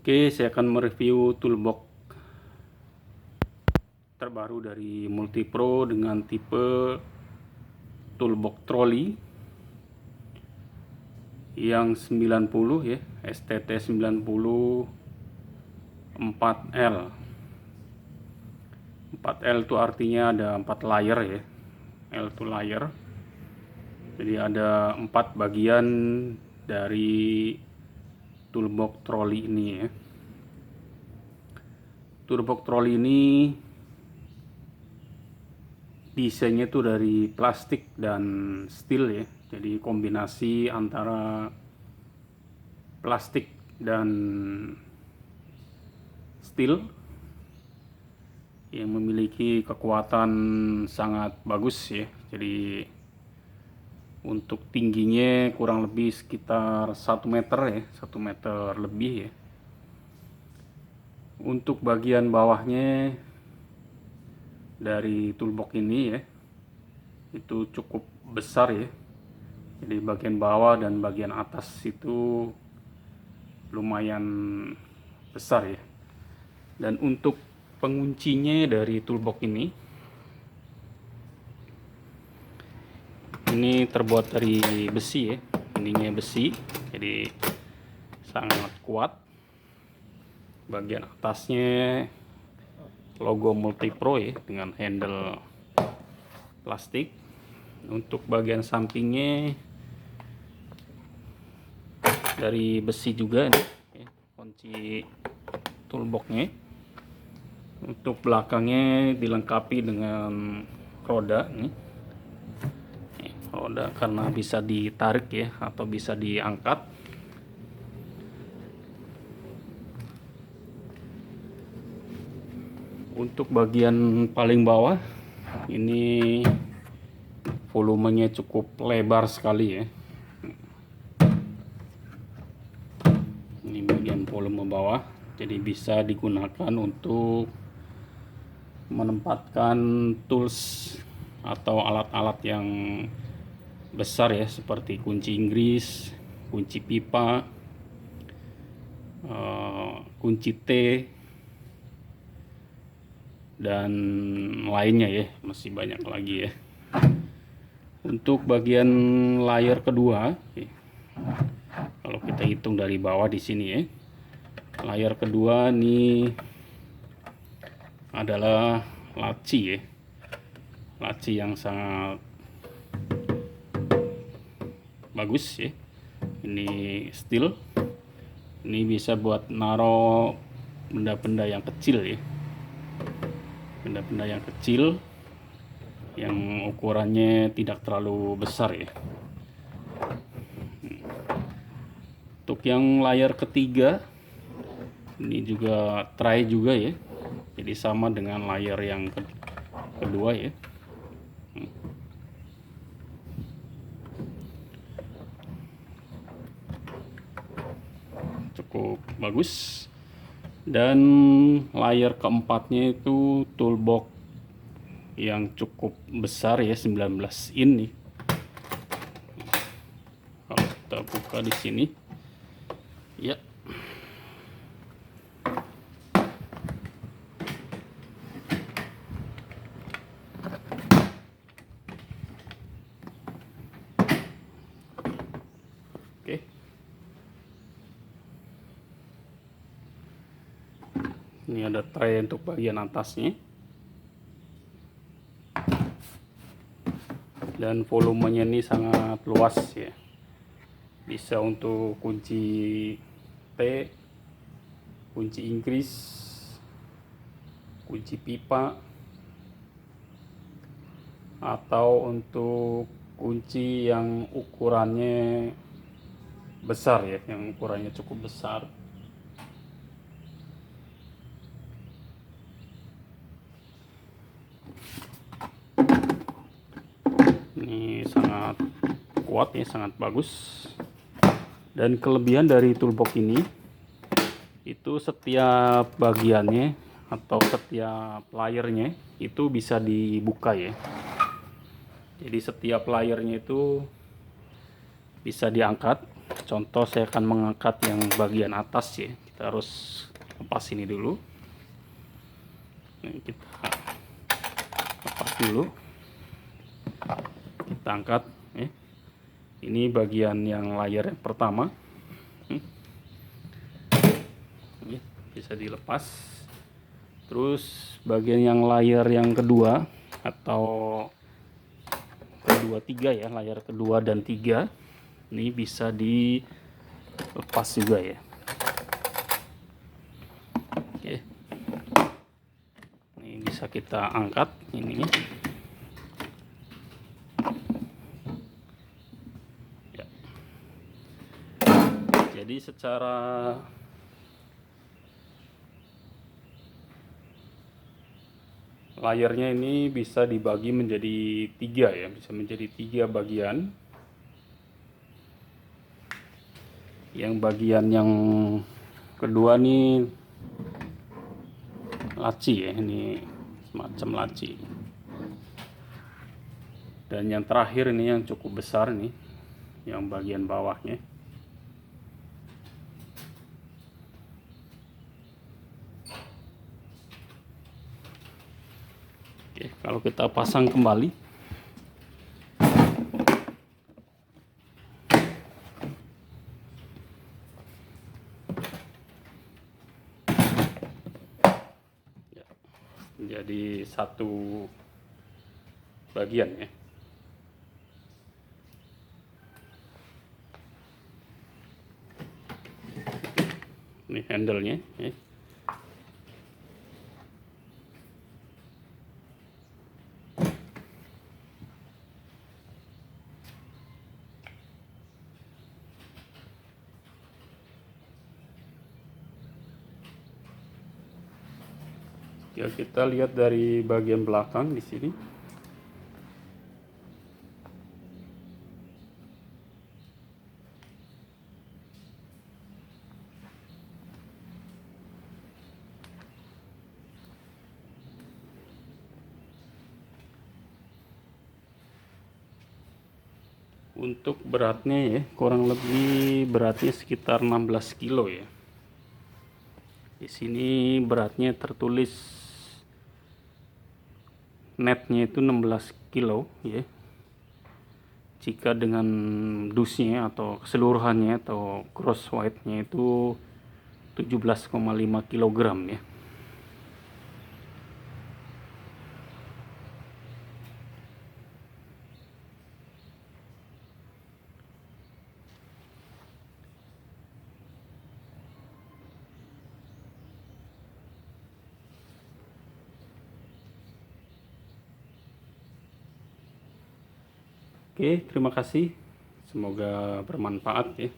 Oke, saya akan mereview toolbox terbaru dari Multipro dengan tipe toolbox trolley yang 90 ya, STT 90 4L. 4L itu artinya ada 4 layer ya. L itu layer. Jadi ada 4 bagian dari toolbox trolley ini ya. Toolbox trolley ini desainnya itu dari plastik dan steel ya. Jadi kombinasi antara plastik dan steel yang memiliki kekuatan sangat bagus ya. Jadi untuk tingginya kurang lebih sekitar 1 meter ya, 1 meter lebih ya. Untuk bagian bawahnya dari toolbox ini ya, itu cukup besar ya. Jadi bagian bawah dan bagian atas itu lumayan besar ya. Dan untuk penguncinya dari toolbox ini terbuat dari besi ya. Ininya besi, jadi sangat kuat. Bagian atasnya logo Multipro ya, dengan handle plastik. Untuk bagian sampingnya dari besi juga nih, ya, kunci toolboxnya. Untuk belakangnya dilengkapi dengan roda nih. Roda karena bisa ditarik ya, atau bisa diangkat. Untuk bagian paling bawah ini volumenya cukup lebar sekali ya. Ini bagian volume bawah, jadi bisa digunakan untuk menempatkan tools atau alat-alat yang besar ya, seperti kunci Inggris, kunci pipa, kunci T, dan lainnya ya, masih banyak lagi ya. Untuk bagian layer kedua, kalau kita hitung dari bawah di sini ya, layer kedua ini adalah laci ya, laci yang sangat bagus ya. Ini steel, ini bisa buat naro benda-benda yang kecil ya, benda-benda yang kecil yang ukurannya tidak terlalu besar ya. Untuk yang layar ketiga ini juga tray juga ya, jadi sama dengan layar yang kedua ya. Cukup bagus. Dan layar keempatnya itu toolbox yang cukup besar ya, 19 in nih. Kalau kita buka di sini ya, oke. Ini ada tray untuk bagian atasnya. Dan volumenya ini sangat luas ya. Bisa untuk kunci T, kunci Inggris, kunci pipa, atau untuk kunci yang ukurannya besar ya, yang ukurannya cukup besar. Ini sangat kuat ya, sangat bagus. Dan kelebihan dari toolbox ini itu setiap bagiannya atau setiap layernya itu bisa dibuka ya. Jadi setiap layernya itu bisa diangkat. Contoh saya akan mengangkat yang bagian atas ya. Kita harus lepas ini dulu. Ini kita lepas dulu, kita angkat. Ini bagian yang layar yang pertama. Ini bisa dilepas. Terus bagian yang layar yang kedua atau kedua tiga ya, layar kedua dan tiga ini bisa dilepas juga ya. Oke, ini bisa kita angkat ini ya. Jadi secara layarnya ini bisa dibagi menjadi tiga ya, bisa menjadi tiga bagian. Yang bagian yang kedua nih laci ya, ini semacam laci. Dan yang terakhir ini yang cukup besar nih, yang bagian bawahnya. Oke, kalau kita pasang kembali, jadi satu bagian ya. Ini handle-nya ya. Ya, kita lihat dari bagian belakang di sini. Untuk beratnya ya, kurang lebih beratnya sekitar 16 kilo ya. Di sini beratnya tertulis netnya itu 16 kilo ya. Jika dengan dusnya atau keseluruhannya atau gross weight-nya itu 17,5 kg ya. Oke, terima kasih. Semoga bermanfaat ya.